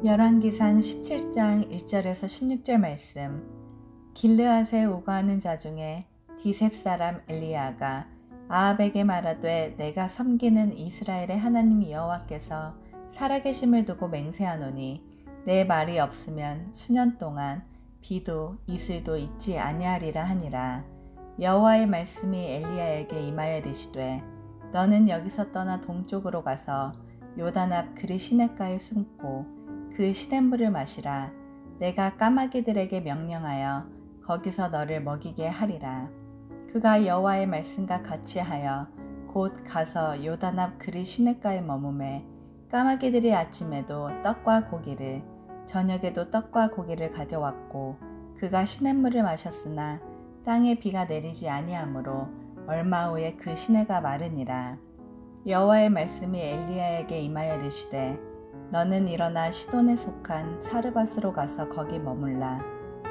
열왕기상 17장 1절에서 16절 말씀. 길르앗에 오가하는 자 중에 디셉 사람 엘리야가 아합에게 말하되 내가 섬기는 이스라엘의 하나님 여호와께서 살아계심을 두고 맹세하노니 내 말이 없으면 수년 동안 비도 이슬도 있지 아니하리라 하니라. 여호와의 말씀이 엘리야에게 임하여 이르시되 너는 여기서 떠나 동쪽으로 가서 요단 앞 그리 시냇가에 숨고 그 시냇물을 마시라. 내가 까마귀들에게 명령하여 거기서 너를 먹이게 하리라. 그가 여호와의 말씀과 같이 하여 곧 가서 요단 앞 그리 시냇가에 머무매 까마귀들이 아침에도 떡과 고기를 저녁에도 떡과 고기를 가져왔고 그가 시냇물을 마셨으나 땅에 비가 내리지 아니하므로 얼마 후에 그 시내가 마르니라. 여호와의 말씀이 엘리야에게 임하여 이르시되 너는 일어나 시돈에 속한 사르밧으로 가서 거기 머물라.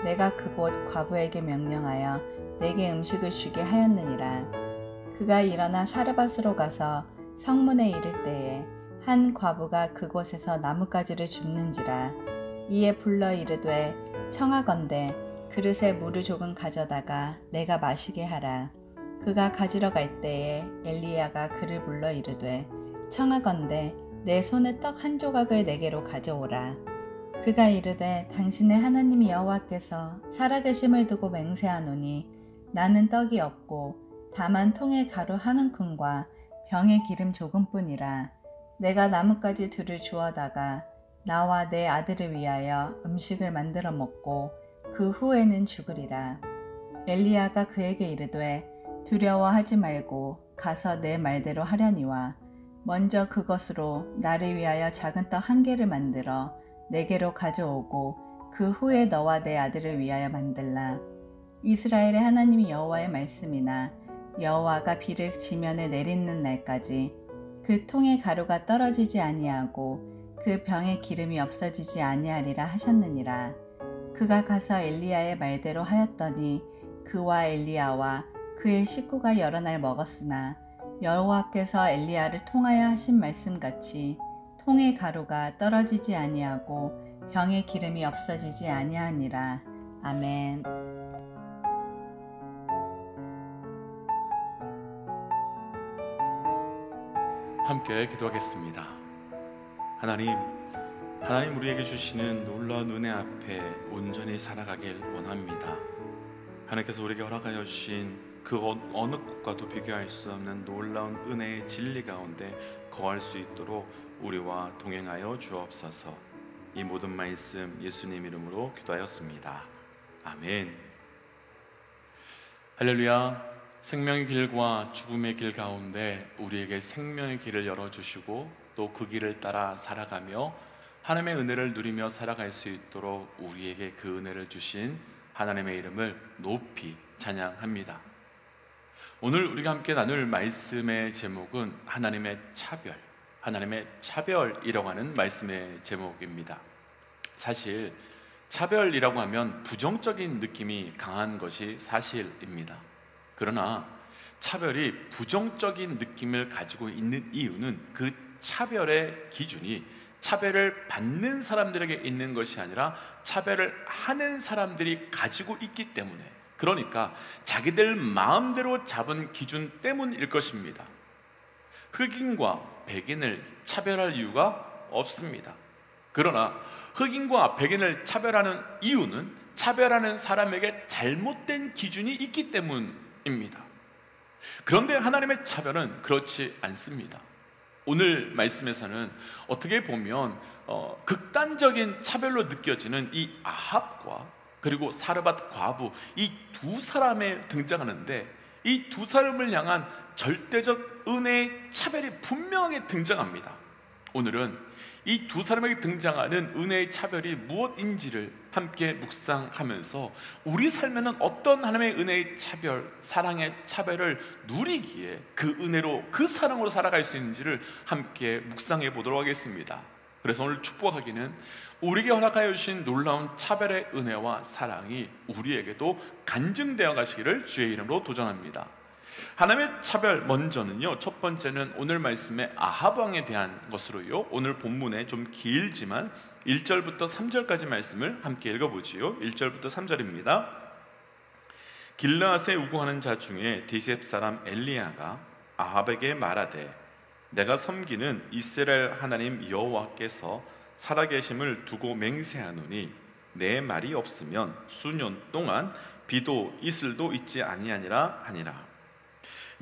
내가 그곳 과부에게 명령하여 내게 음식을 주게 하였느니라. 그가 일어나 사르밧으로 가서 성문에 이를 때에 한 과부가 그곳에서 나뭇가지를 줍는지라. 이에 불러 이르되 청하건대 그릇에 물을 조금 가져다가 내가 마시게 하라. 그가 가지러 갈 때에 엘리야가 그를 불러 이르되 청하건대 내 손에 떡 한 조각을 내게로 가져오라. 그가 이르되 당신의 하나님 여호와께서 살아계심을 두고 맹세하노니 나는 떡이 없고 다만 통에 가루 한 움큼과 병에 기름 조금뿐이라. 내가 나뭇가지 둘을 주워다가 나와 내 아들을 위하여 음식을 만들어 먹고 그 후에는 죽으리라. 엘리야가 그에게 이르되 두려워하지 말고 가서 내 말대로 하려니와 먼저 그것으로 나를 위하여 작은 떡 한 개를 만들어 내게로 가져오고 그 후에 너와 내 아들을 위하여 만들라. 이스라엘의 하나님 여호와의 말씀이나 여호와가 비를 지면에 내리는 날까지 그 통의 가루가 떨어지지 아니하고 그 병의 기름이 없어지지 아니하리라 하셨느니라. 그가 가서 엘리야의 말대로 하였더니 그와 엘리야와 그의 식구가 여러 날 먹었으나 여호와께서 엘리야를 통하여 하신 말씀같이 통의 가루가 떨어지지 아니하고 병의 기름이 없어지지 아니하니라. 아멘. 함께 기도하겠습니다. 하나님 우리에게 주시는 놀라운 은혜 앞에 온전히 살아가길 원합니다. 하나님께서 우리에게 허락하여 주신 그 어느 곳과도 비교할 수 없는 놀라운 은혜의 진리 가운데 거할 수 있도록 우리와 동행하여 주옵소서. 이 모든 말씀 예수님 이름으로 기도하였습니다. 아멘. 할렐루야. 생명의 길과 죽음의 길 가운데 우리에게 생명의 길을 열어주시고 또 그 길을 따라 살아가며 하나님의 은혜를 누리며 살아갈 수 있도록 우리에게 그 은혜를 주신 하나님의 이름을 높이 찬양합니다. 오늘 우리가 함께 나눌 말씀의 제목은 하나님의 차별이라고 하는 말씀의 제목입니다. 사실 차별이라고 하면 부정적인 느낌이 강한 것이 사실입니다. 그러나 차별이 부정적인 느낌을 가지고 있는 이유는 그 차별의 기준이 차별을 받는 사람들에게 있는 것이 아니라 차별을 하는 사람들이 가지고 있기 때문에, 그러니까 자기들 마음대로 잡은 기준 때문일 것입니다. 흑인과 백인을 차별할 이유가 없습니다. 그러나 흑인과 백인을 차별하는 이유는 차별하는 사람에게 잘못된 기준이 있기 때문입니다. 그런데 하나님의 차별은 그렇지 않습니다. 오늘 말씀에서는 어떻게 보면 극단적인 차별로 느껴지는 이 아합과 그리고 사르밧 과부, 이 두 사람에 등장하는데 이 두 사람을 향한 절대적 은혜의 차별이 분명하게 등장합니다. 오늘은 이 두 사람에게 등장하는 은혜의 차별이 무엇인지를 함께 묵상하면서 우리 삶에는 어떤 하나님의 은혜의 차별, 사랑의 차별을 누리기에 그 은혜로, 그 사랑으로 살아갈 수 있는지를 함께 묵상해 보도록 하겠습니다. 그래서 오늘 축복하기는 우리에게 허락하여 주신 놀라운 차별의 은혜와 사랑이 우리에게도 간증되어 가시기를 주의 이름으로 도전합니다. 하나님의 차별, 먼저는요, 첫 번째는 오늘 말씀의 아합 왕에 대한 것으로요, 오늘 본문에 좀 길지만 1절부터 3절까지 말씀을 함께 읽어보지요. 1절부터 3절입니다. 길르앗에 우고하는 자 중에 디셉 사람 엘리야가 아합에게 말하되 내가 섬기는 이스라엘 하나님 여호와께서 살아계심을 두고 맹세하노니 내 말이 없으면 수년 동안 비도 이슬도 있지 아니하니라 하니라.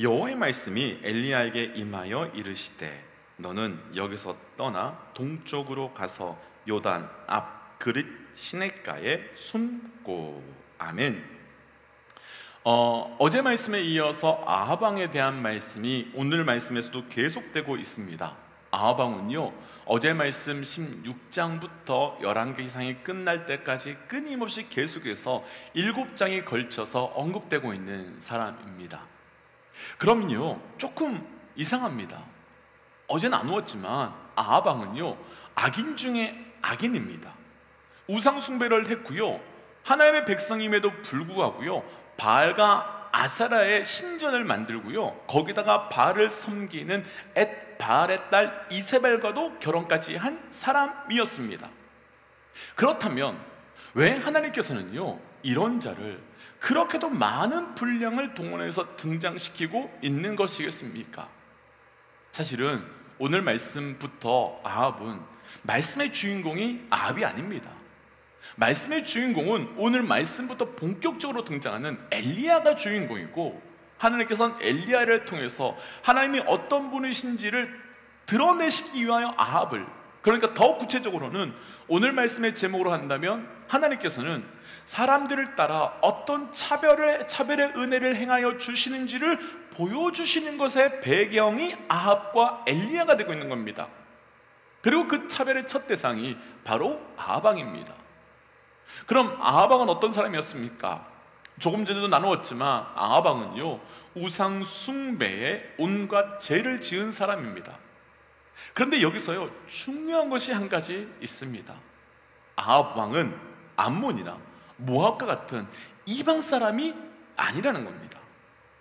여호와의 말씀이 엘리야에게 임하여 이르시되 너는 여기서 떠나 동쪽으로 가서 요단 앞 그릿 시냇가에 숨고. 아멘. 어제 말씀에 이어서 아합 왕에 대한 말씀이 오늘 말씀에서도 계속되고 있습니다. 아합 왕은요, 어제 말씀 16장부터 11계시상이 끝날 때까지 끊임없이 계속해서 7장에 걸쳐서 언급되고 있는 사람입니다. 그러면요, 조금 이상합니다. 어제 나누었지만 아합 왕은요, 악인 중에 악인입니다. 우상 숭배를 했고요, 하나님의 백성임에도 불구하고요, 바알과 아사라의 신전을 만들고요, 거기다가 바알을 섬기는 바알의 딸 이세벨과도 결혼까지 한 사람이었습니다. 그렇다면 왜 하나님께서는요, 이런 자를 그렇게도 많은 분량을 동원해서 등장시키고 있는 것이겠습니까? 사실은 오늘 말씀부터 아합은 말씀의 주인공이 아합이 아닙니다. 말씀의 주인공은 오늘 말씀부터 본격적으로 등장하는 엘리야가 주인공이고, 하나님께서는 엘리야를 통해서 하나님이 어떤 분이신지를 드러내시기 위하여 아합을, 그러니까 더 구체적으로는 오늘 말씀의 제목으로 한다면 하나님께서는 사람들을 따라 어떤 차별의 은혜를 행하여 주시는지를 보여주시는 것의 배경이 아합과 엘리야가 되고 있는 겁니다. 그리고 그 차별의 첫 대상이 바로 아합 왕입니다. 그럼 아합 왕은 어떤 사람이었습니까? 조금 전에도 나누었지만 아합 왕은요, 우상 숭배에 온갖 죄를 지은 사람입니다. 그런데 여기서요, 중요한 것이 한 가지 있습니다. 아합 왕은 암몬이나 모압과 같은 이방 사람이 아니라는 겁니다.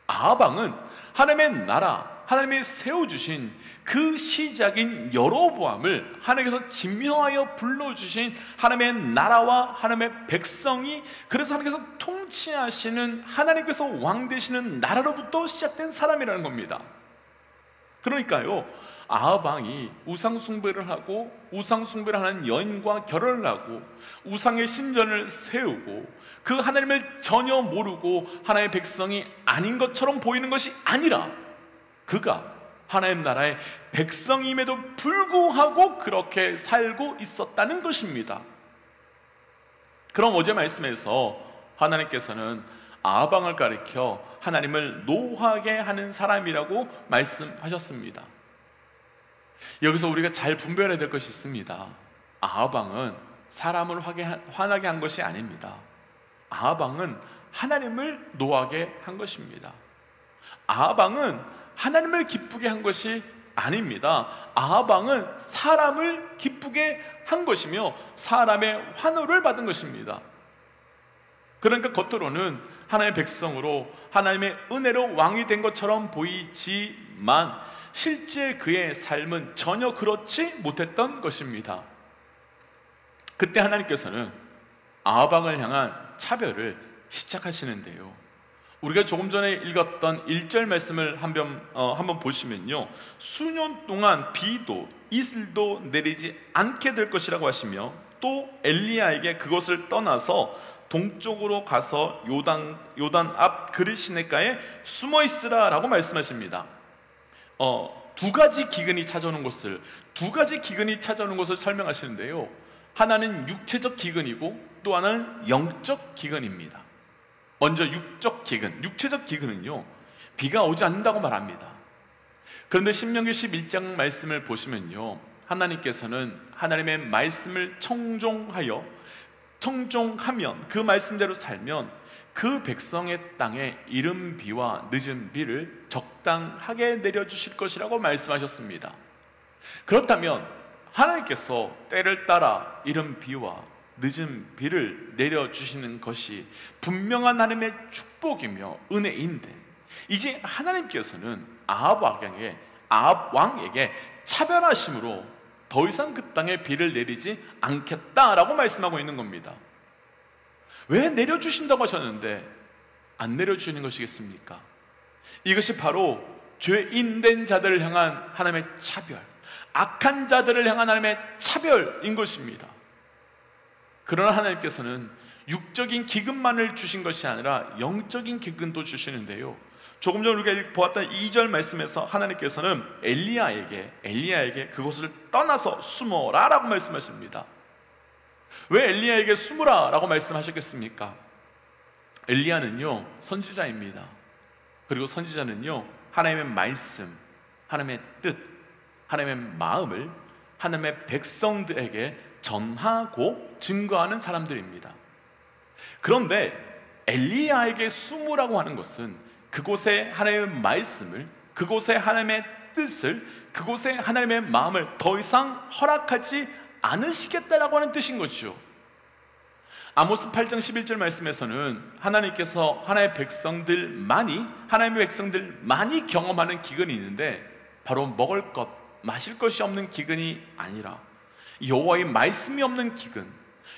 아합 왕은 하나님의 나라, 하나님이 세워주신 그 시작인 여로보암을 하나님께서 지명하여 불러주신 하나님의 나라와 하나님의 백성이, 그래서 하나님께서 통치하시는, 하나님께서 왕 되시는 나라로부터 시작된 사람이라는 겁니다. 그러니까요, 아합 왕이 우상 숭배를 하고 우상 숭배를 하는 여인과 결혼을 하고 우상의 신전을 세우고 그 하나님을 전혀 모르고 하나님의 백성이 아닌 것처럼 보이는 것이 아니라, 그가 하나님 나라의 백성임에도 불구하고 그렇게 살고 있었다는 것입니다. 그럼 어제 말씀에서 하나님께서는 아합 왕을 가리켜 하나님을 노하게 하는 사람이라고 말씀하셨습니다. 여기서 우리가 잘 분별해야 될 것이 있습니다. 아합 왕은 사람을 화나게 한 것이 아닙니다. 아합 왕은 하나님을 노하게 한 것입니다. 아합 왕은 하나님을 기쁘게 한 것이 아닙니다. 아합 왕은 사람을 기쁘게 한 것이며 사람의 환호를 받은 것입니다. 그러니까 겉으로는 하나님의 백성으로 하나님의 은혜로 왕이 된 것처럼 보이지만 실제 그의 삶은 전혀 그렇지 못했던 것입니다. 그때 하나님께서는 아합 왕을 향한 차별을 시작하시는데요, 우리가 조금 전에 읽었던 1절 말씀을 한번 보시면요, 수년 동안 비도 이슬도 내리지 않게 될 것이라고 하시며, 또 엘리야에게 그것을 떠나서 동쪽으로 가서 요단 앞 그릿 시냇가에 숨어 있으라 라고 말씀하십니다. 두 가지 기근이 찾아오는 것을 설명하시는데요, 하나는 육체적 기근이고 또 하나는 영적 기근입니다. 먼저 육적 기근은요, 비가 오지 않는다고 말합니다. 그런데 신명기 11장 말씀을 보시면요, 하나님께서는 하나님의 말씀을 청종하면, 그 말씀대로 살면 그 백성의 땅에 이른 비와 늦은 비를 적당하게 내려주실 것이라고 말씀하셨습니다. 그렇다면 하나님께서 때를 따라 이른 비와 늦은 비를 내려주시는 것이 분명한 하나님의 축복이며 은혜인데, 이제 하나님께서는 아합 왕에게 차별하심으로 더 이상 그 땅에 비를 내리지 않겠다라고 말씀하고 있는 겁니다. 왜 내려주신다고 하셨는데 안 내려주시는 것이겠습니까? 이것이 바로 죄인된 자들을 향한 하나님의 차별, 악한 자들을 향한 하나님의 차별인 것입니다. 그러나 하나님께서는 육적인 기근만을 주신 것이 아니라 영적인 기근도 주시는데요, 조금 전 우리가 보았던 2절 말씀에서 하나님께서는 엘리야에게 그곳을 떠나서 숨어라 라고 말씀하십니다. 왜 엘리야에게 숨으라 라고 말씀하셨겠습니까? 엘리야는요 선지자입니다. 그리고 선지자는요 하나님의 말씀, 하나님의 뜻, 하나님의 마음을 하나님의 백성들에게 전하고 증거하는 사람들입니다. 그런데 엘리야에게 숨으라고 하는 것은 그곳에 하나님의 말씀을, 그곳에 하나님의 뜻을, 그곳에 하나님의 마음을 더 이상 허락하지 않으시겠다라고 하는 뜻인 것이죠. 아모스 8장 11절 말씀에서는 하나님께서 하나님의 백성들만이 경험하는 기근이 있는데 바로 먹을 것, 마실 것이 없는 기근이 아니라 여호와의 말씀이 없는 기근,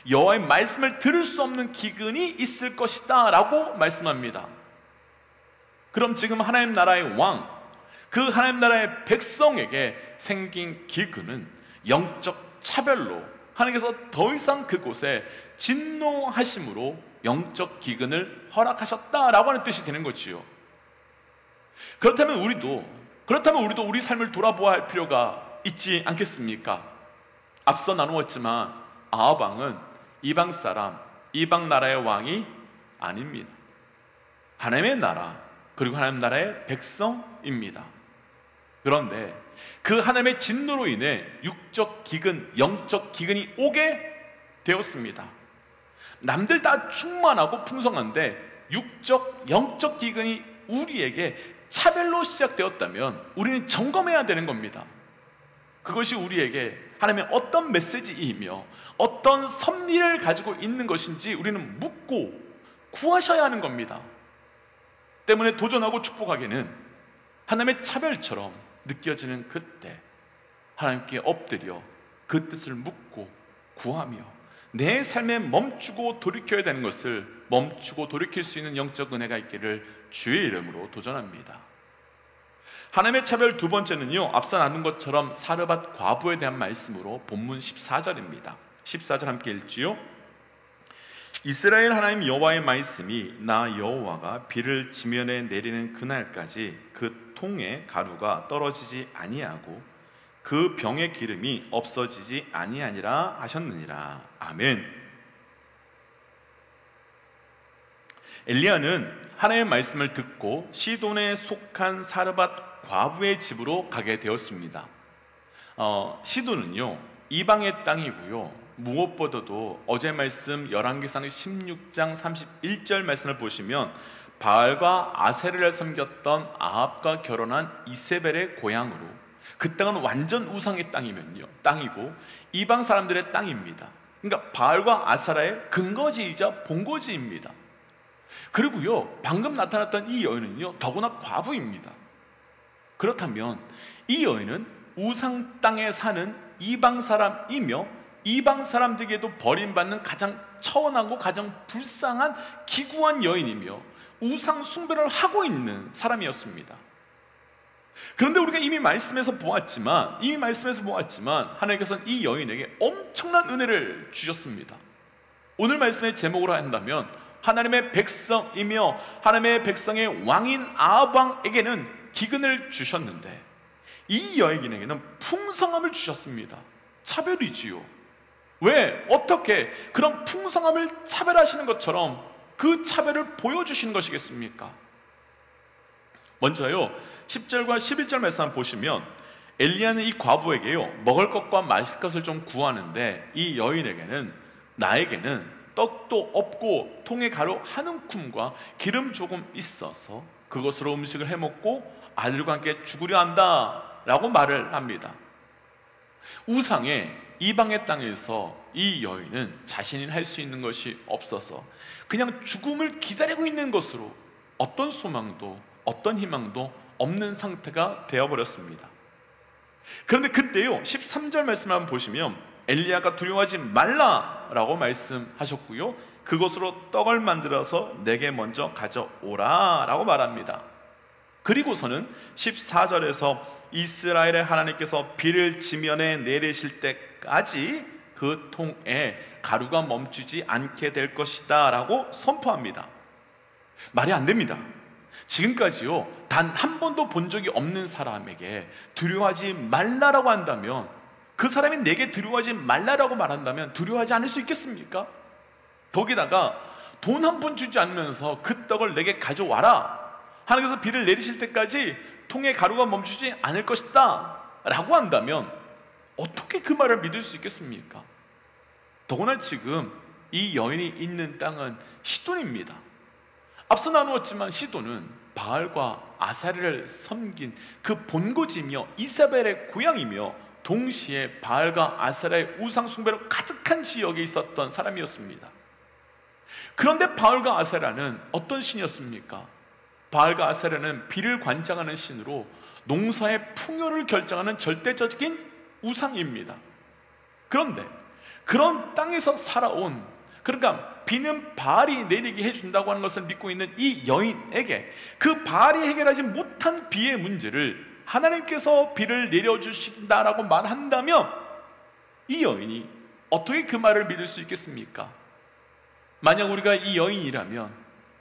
여호와의 말씀을 들을 수 없는 기근이 있을 것이다 라고 말씀합니다. 그럼 지금 하나님 나라의 왕, 그 하나님 나라의 백성에게 생긴 기근은 영적 차별로 하나님께서 더 이상 그곳에 진노하심으로 영적 기근을 허락하셨다라고 하는 뜻이 되는 거지요. 그렇다면 우리도 우리 삶을 돌아보아야 할 필요가 있지 않겠습니까? 앞서 나누었지만 아합 왕은 이방 사람, 이방 나라의 왕이 아닙니다. 하나님의 나라, 그리고 하나님 나라의 백성입니다. 그런데 그 하나님의 진노로 인해 육적 기근, 영적 기근이 오게 되었습니다. 남들 다 충만하고 풍성한데 육적, 영적 기근이 우리에게 차별로 시작되었다면 우리는 점검해야 되는 겁니다. 그것이 우리에게 하나님의 어떤 메시지이며 어떤 섭리를 가지고 있는 것인지 우리는 묻고 구하셔야 하는 겁니다. 때문에 도전하고 축복하기는 하나님의 차별처럼 느껴지는 그때 하나님께 엎드려 그 뜻을 묻고 구하며 내 삶에 멈추고 돌이켜야 되는 것을 멈추고 돌이킬 수 있는 영적 은혜가 있기를 주의 이름으로 도전합니다. 하나님의 차별 두 번째는요, 앞서 나눈 것처럼 사르밧 과부에 대한 말씀으로 본문 14절입니다. 14절 함께 읽지요. 이스라엘 하나님 여호와의 말씀이 나 여호와가 비를 지면에 내리는 그날까지 그 통에 가루가 떨어지지 아니하고 그 병의 기름이 없어지지 아니하니라 하셨느니라. 아멘. 엘리야는 하나님의 말씀을 듣고 시돈에 속한 사르밧 과부의 집으로 가게 되었습니다. 시돈은요 이방의 땅이고요, 무엇보다도 어제 말씀 열왕기상 16장 31절 말씀을 보시면 바알과 아세르를 섬겼던 아합과 결혼한 이세벨의 고향으로, 그 땅은 완전 우상의 땅이고 이방 사람들의 땅입니다. 그러니까 바알과 아세라의 근거지이자 본거지입니다. 그리고요 방금 나타났던 이 여인은요 더구나 과부입니다. 그렇다면 이 여인은 우상 땅에 사는 이방 사람이며 이방 사람들에게도 버림받는 가장 처원하고 가장 불쌍한 기구한 여인이며 우상 숭배를 하고 있는 사람이었습니다. 그런데 우리가 이미 말씀에서 보았지만 하나님께서는 이 여인에게 엄청난 은혜를 주셨습니다. 오늘 말씀의 제목으로 한다면 하나님의 백성이며 하나님의 백성의 왕인 아합 왕에게는 기근을 주셨는데 이 여인에게는 풍성함을 주셨습니다. 차별이지요. 왜? 어떻게 그런 풍성함을 차별하시는 것처럼 그 차별을 보여주시는 것이겠습니까? 먼저요 10절과 11절 말씀 한번 보시면 엘리야는 이 과부에게요 먹을 것과 마실 것을 좀 구하는데 이 여인에게는 나에게는 떡도 없고 통에 가루 한 움큼과 기름 조금 있어서 그것으로 음식을 해먹고 아들과 함께 죽으려 한다 라고 말을 합니다. 우상의 이방의 땅에서 이 여인은 자신이 할 수 있는 것이 없어서 그냥 죽음을 기다리고 있는 것으로 어떤 소망도 어떤 희망도 없는 상태가 되어버렸습니다. 그런데 그때요 13절 말씀을 한번 보시면 엘리야가 두려워하지 말라라고 말씀하셨고요, 그것으로 떡을 만들어서 내게 먼저 가져오라 라고 말합니다. 그리고서는 14절에서 이스라엘의 하나님께서 비를 지면에 내리실 때까지 그 통에 가루가 멈추지 않게 될 것이다 라고 선포합니다. 말이 안 됩니다. 지금까지요 단 한 번도 본 적이 없는 사람에게 두려워하지 말라라고 한다면, 그 사람이 내게 두려워하지 말라라고 말한다면 두려워하지 않을 수 있겠습니까? 거기다가 돈 한 푼 주지 않으면서 그 떡을 내게 가져와라, 하나님께서 비를 내리실 때까지 통에 가루가 멈추지 않을 것이다 라고 한다면 어떻게 그 말을 믿을 수 있겠습니까? 더구나 지금 이 여인이 있는 땅은 시돈입니다. 앞서 나누었지만 시돈은 바알과 아사랴를 섬긴 그 본고지이며 이사벨의 고향이며 동시에 바알과 아사랴의 우상 숭배로 가득한 지역에 있었던 사람이었습니다. 그런데 바알과 아사랴는 어떤 신이었습니까? 바알과 아사랴는 비를 관장하는 신으로 농사의 풍요를 결정하는 절대적인 우상입니다. 그런데 그런 땅에서 살아온, 그러니까 비는 바알이 내리게 해준다고 하는 것을 믿고 있는 이 여인에게 그 바알이 해결하지 못한 비의 문제를 하나님께서 비를 내려주신다라고 말한다면 이 여인이 어떻게 그 말을 믿을 수 있겠습니까? 만약 우리가 이 여인이라면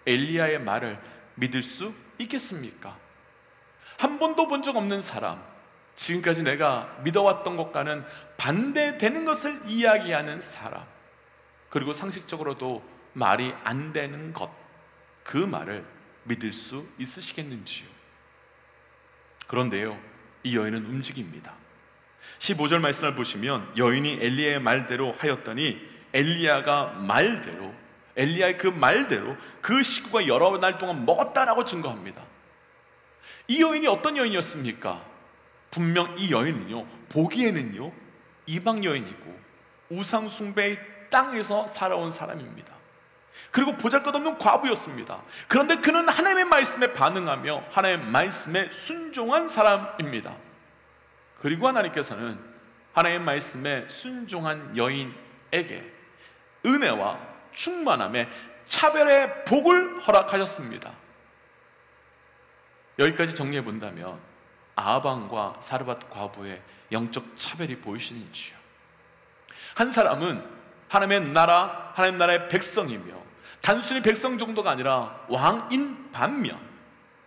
엘리야의 말을 믿을 수 있겠습니까? 한 번도 본 적 없는 사람, 지금까지 내가 믿어왔던 것과는 반대되는 것을 이야기하는 사람, 그리고 상식적으로도 말이 안 되는 것, 그 말을 믿을 수 있으시겠는지요? 그런데요 이 여인은 움직입니다. 15절 말씀을 보시면 여인이 엘리야의 말대로 하였더니 엘리야의 그 말대로 그 식구가 여러 날 동안 먹었다라고 증거합니다. 이 여인이 어떤 여인이었습니까? 분명 이 여인은요 보기에는요 이방 여인이고 우상 숭배의 땅에서 살아온 사람입니다. 그리고 보잘것없는 과부였습니다. 그런데 그는 하나님의 말씀에 반응하며 하나님의 말씀에 순종한 사람입니다. 그리고 하나님께서는 하나님의 말씀에 순종한 여인에게 은혜와 충만함에 차별의 복을 허락하셨습니다. 여기까지 정리해 본다면 아합왕과 사르밧 과부의 영적 차별이 보이시는지요? 한 사람은 하나님의 나라의 백성이며 단순히 백성 정도가 아니라 왕인 반면,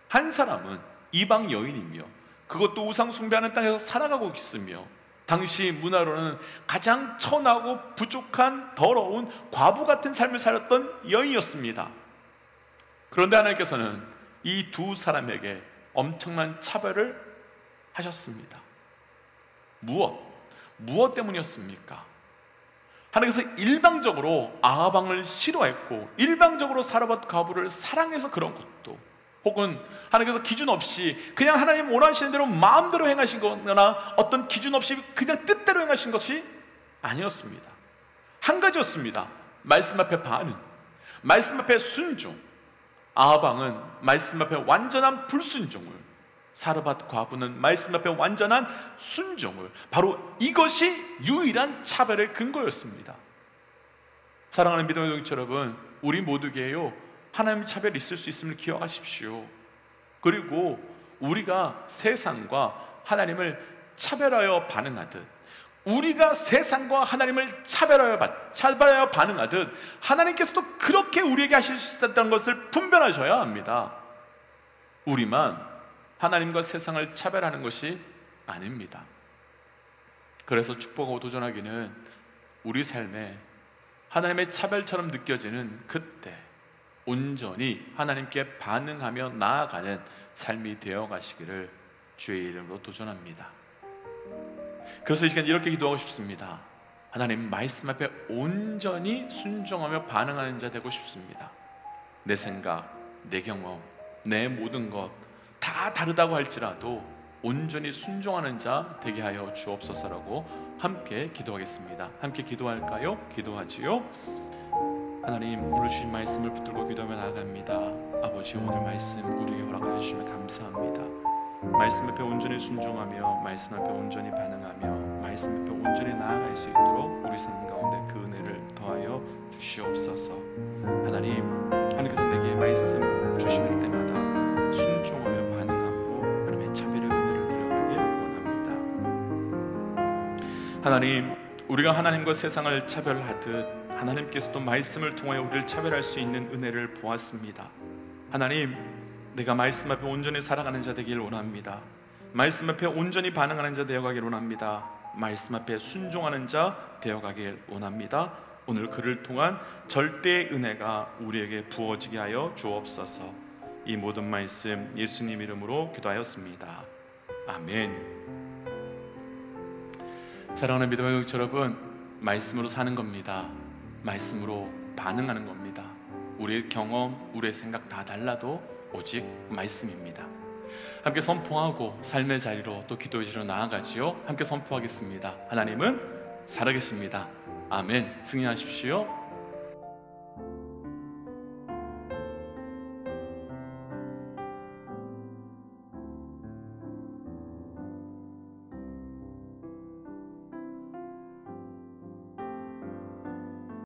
한 사람은 이방 여인이며 그것도 우상 숭배하는 땅에서 살아가고 있으며 당시 문화로는 가장 천하고 부족한 더러운 과부 같은 삶을 살았던 여인이었습니다. 그런데 하나님께서는 이 두 사람에게 엄청난 차별을 하셨습니다. 무엇 때문이었습니까? 하나님께서 일방적으로 아합왕을 싫어했고 일방적으로 사르밧 과부를 사랑해서 그런 것도, 혹은 하나님께서 기준 없이 그냥 하나님 원하시는 대로 마음대로 행하신 거나 어떤 기준 없이 그냥 뜻대로 행하신 것이 아니었습니다. 한 가지였습니다. 말씀 앞에 반응, 말씀 앞에 순종. 아합왕은 말씀 앞에 완전한 불순종을, 사르밧 과부는 말씀 앞에 완전한 순종을, 바로 이것이 유일한 차별의 근거였습니다. 사랑하는 믿음의 동역자 여러분, 우리 모두에게요 하나님의 차별이 있을 수 있음을 기억하십시오. 그리고 우리가 세상과 하나님을 차별하여 반응하듯, 우리가 세상과 하나님을 차별하여 반응하듯 하나님께서도 그렇게 우리에게 하실 수 있다는 것을 분별하셔야 합니다. 우리만 하나님과 세상을 차별하는 것이 아닙니다. 그래서 축복하고 도전하기는 우리 삶에 하나님의 차별처럼 느껴지는 그때 온전히 하나님께 반응하며 나아가는 삶이 되어 가시기를 주의 이름으로 도전합니다. 그래서 이 시간 이렇게 기도하고 싶습니다. 하나님 말씀 앞에 온전히 순종하며 반응하는 자 되고 싶습니다. 내 생각, 내 경험, 내 모든 것 다 다르다고 할지라도 온전히 순종하는 자 되게 하여 주옵소서라고 함께 기도하겠습니다. 함께 기도할까요? 기도하지요. 하나님, 오늘 주신 말씀을 붙들고 기도하며 나아갑니다. 아버지, 오늘 말씀 우리에게 허락하여 주시면 감사합니다. 말씀 앞에 온전히 순종하며 말씀 앞에 온전히 반응하며 말씀 앞에 온전히 나아갈 수 있도록 우리 삶 가운데 그 은혜를 더하여 주시옵소서. 하나님께서 내게 말씀 주실 때마다 순종하며 반응함으로 하나님의 차별의 은혜를 누려가길 원합니다. 하나님, 우리가 하나님과 세상을 차별하듯 하나님께서도 말씀을 통하여 우리를 차별할 수 있는 은혜를 보았습니다. 하나님, 내가 말씀 앞에 온전히 살아가는 자 되길 원합니다. 말씀 앞에 온전히 반응하는 자 되어가길 원합니다. 말씀 앞에 순종하는 자 되어가길 원합니다. 오늘 그를 통한 절대의 은혜가 우리에게 부어지게 하여 주옵소서. 이 모든 말씀 예수님 이름으로 기도하였습니다. 아멘. 사랑하는 믿음의 가족 여러분, 말씀으로 사는 겁니다. 말씀으로 반응하는 겁니다. 우리의 경험, 우리의 생각 다 달라도 오직 말씀입니다. 함께 선포하고 삶의 자리로 또 기도의 자리로 나아가지요. 함께 선포하겠습니다. 하나님은 살아계십니다. 아멘. 승리하십시오.